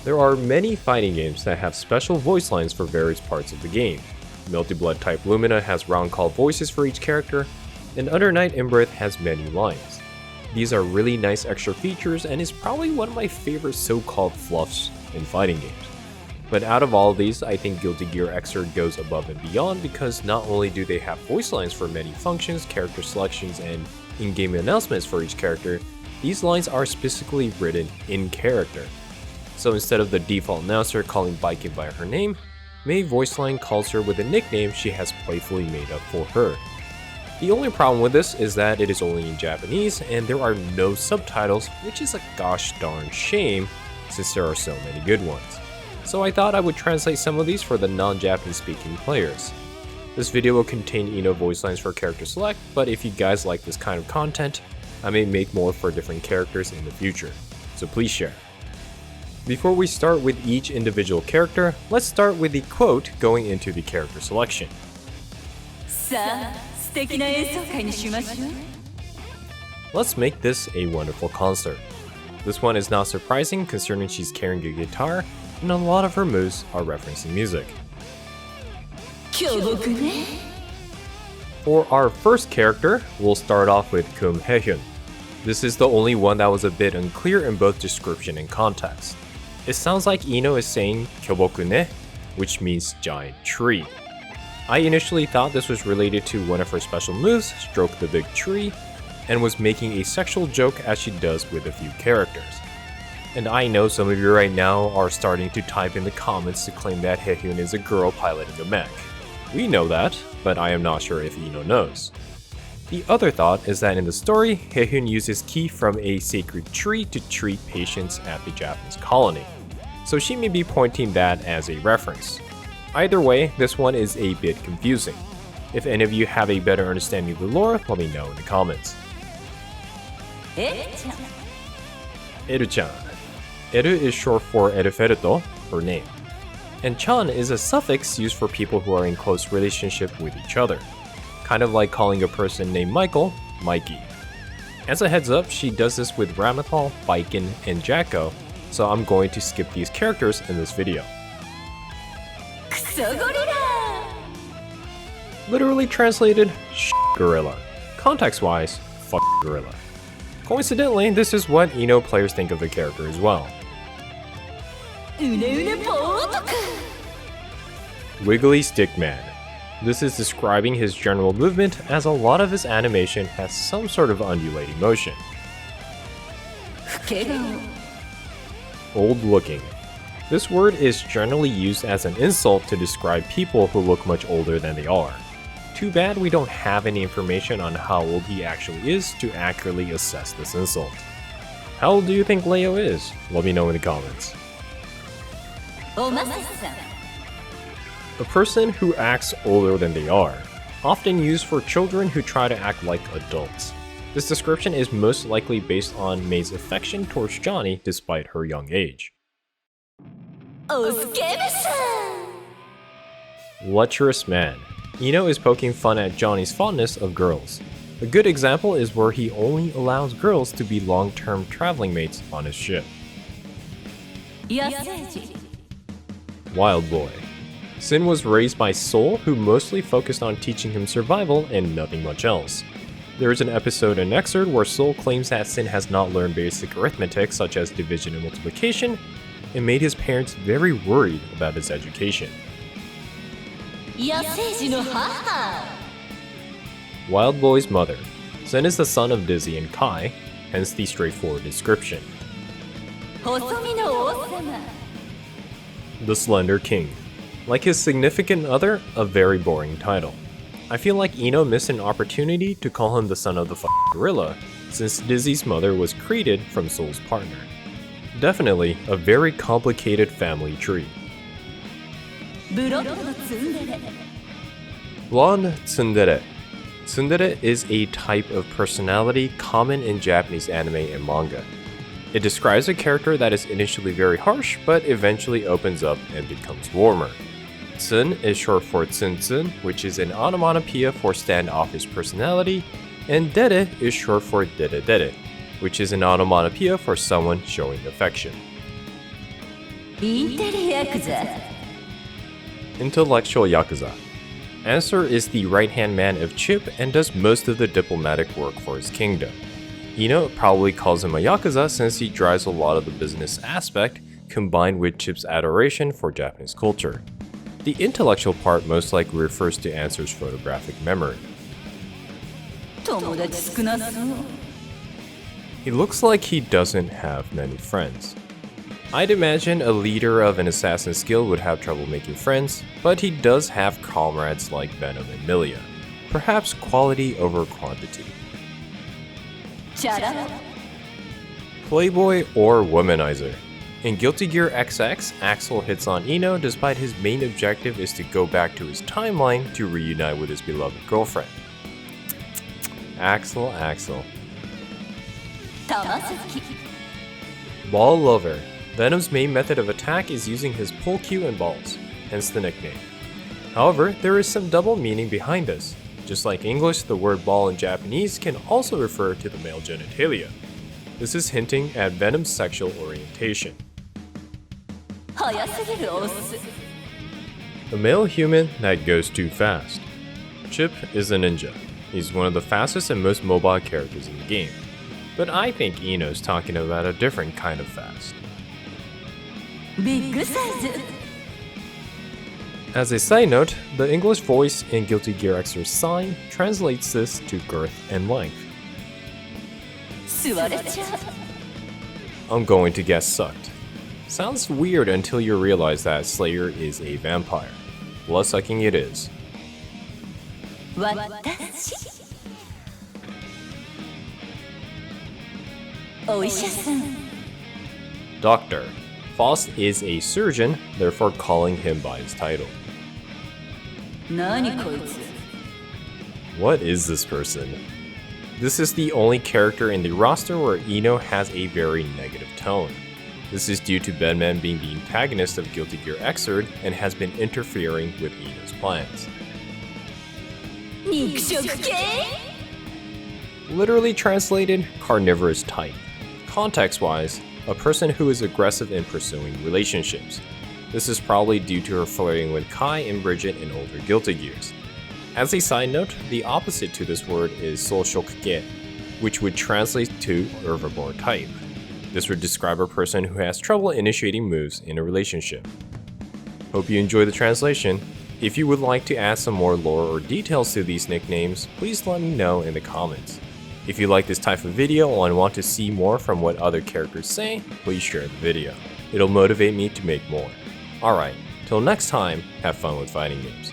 There are many fighting games that have special voice lines for various parts of the game. Melty Blood type Lumina has round call voices for each character, and Under Night Inbreath has many lines. These are really nice extra features and is probably one of my favorite so-called fluffs in fighting games. But out of all of these, I think Guilty Gear Xrd goes above and beyond because not only do they have voice lines for many functions, character selections, and in-game announcements for each character, these lines are specifically written in character. So instead of the default announcer calling Baiken by her name, Mei voice line calls her with a nickname she has playfully made up for her. The only problem with this is that it is only in Japanese and there are no subtitles, which is a gosh darn shame since there are so many good ones. So I thought I would translate some of these for the non-Japanese speaking players. This video will contain Ino voice lines for character select, but if you guys like this kind of content, I may make more for different characters in the future, so please share. Before we start with each individual character, let's start with the quote going into the character selection. Let's make this a wonderful concert. This one is not surprising considering she's carrying a guitar, and a lot of her moves are referencing music. For our first character, we'll start off with Kum Haehyun. This is the only one that was a bit unclear in both description and context. It sounds like Ino is saying Kyoboku ne, which means giant tree. I initially thought this was related to one of her special moves, Stroke the Big Tree, and was making a sexual joke as she does with a few characters. And I know some of you right now are starting to type in the comments to claim that Haehyun is a girl piloting a mech. We know that, but I am not sure if Ino knows. The other thought is that in the story, Haehyun uses ki from a sacred tree to treat patients at the Japanese colony, so she may be pointing that as a reference. Either way, this one is a bit confusing. If any of you have a better understanding of the lore, let me know in the comments. Eru-chan. Eru is short for Eruferuto, her name. And chan is a suffix used for people who are in close relationship with each other. Kind of like calling a person named Michael, Mikey. As a heads up, she does this with Ramathal, Baiken, and Jacko, so I'm going to skip these characters in this video. Literally translated, gorilla. Context-wise, fuck gorilla. Coincidentally, this is what Ino players think of the character as well. Wiggly Stick Man. This is describing his general movement as a lot of his animation has some sort of undulating motion. Old looking. This word is generally used as an insult to describe people who look much older than they are. Too bad we don't have any information on how old he actually is to accurately assess this insult. How old do you think Leo is? Let me know in the comments. A person who acts older than they are, often used for children who try to act like adults. This description is most likely based on Mei's affection towards Johnny despite her young age. Lecherous Man. Ino is poking fun at Johnny's fondness of girls. A good example is where he only allows girls to be long-term traveling mates on his ship. Wild Boy. Sin was raised by Soul, who mostly focused on teaching him survival and nothing much else. There is an episode in Xrd where Soul claims that Sin has not learned basic arithmetic such as division and multiplication, and made his parents very worried about his education. Wild Boy's mother. Sin is the son of Dizzy and Kai, hence the straightforward description. The Slender King. Like his significant other, a very boring title. I feel like Ino missed an opportunity to call him the son of the gorilla, since Dizzy's mother was created from Soul's partner. Definitely a very complicated family tree. Blonde Tsundere. Tsundere is a type of personality common in Japanese anime and manga. It describes a character that is initially very harsh, but eventually opens up and becomes warmer. Tsun is short for Tsun, which is an onomatopoeia for standoffish personality, and Dere is short for Dere, which is an onomatopoeia for someone showing affection. インテリヤクザ Intellectual Yakuza. Answer is the right-hand man of Chip and does most of the diplomatic work for his kingdom. Ino probably calls him a Yakuza since he drives a lot of the business aspect, combined with Chip's adoration for Japanese culture. The intellectual part most likely refers to Answer's photographic memory. 友達少なそう He looks like he doesn't have many friends. I'd imagine a leader of an assassin's guild would have trouble making friends, but he does have comrades like Venom and Milia. Perhaps quality over quantity. チャラ Playboy or womanizer. In Guilty Gear XX, Axel hits on Ino despite his main objective is to go back to his timeline to reunite with his beloved girlfriend. Axel. 玉好き Ball lover. Venom's main method of attack is using his pull cue and balls, hence the nickname. However, there is some double meaning behind this. Just like English, the word ball in Japanese can also refer to the male genitalia. This is hinting at Venom's sexual orientation. 早すぎるオス A male human that goes too fast. Chip is a ninja. He's one of the fastest and most mobile characters in the game. But I think Ino's talking about a different kind of fast. ビッグサイズ As a side note, the English voice in Guilty Gear Xrd sign translates this to girth and length. 座れちゃう I'm going to get sucked. Sounds weird until you realize that Slayer is a vampire. Blood-sucking it is. 私お医者さん Doctor. Faust is a surgeon, therefore calling him by his title. 何こいつ What is this person? This is the only character in the roster where Ino has a very negative tone. This is due to Bedman being the antagonist of Guilty Gear Xrd and has been interfering with Ino's plans. 肉食系 Literally translated, carnivorous type. Context-wise, a person who is aggressive in pursuing relationships. This is probably due to her flirting with Kai and Bridget in older Guilty Gears. As a side note, the opposite to this word is soushokuge, which would translate to herbivore type. This would describe a person who has trouble initiating moves in a relationship. Hope you enjoy the translation. If you would like to add some more lore or details to these nicknames, please let me know in the comments. If you like this type of video and want to see more from what other characters say, please share the video. It'll motivate me to make more. Alright, till next time, have fun with fighting games.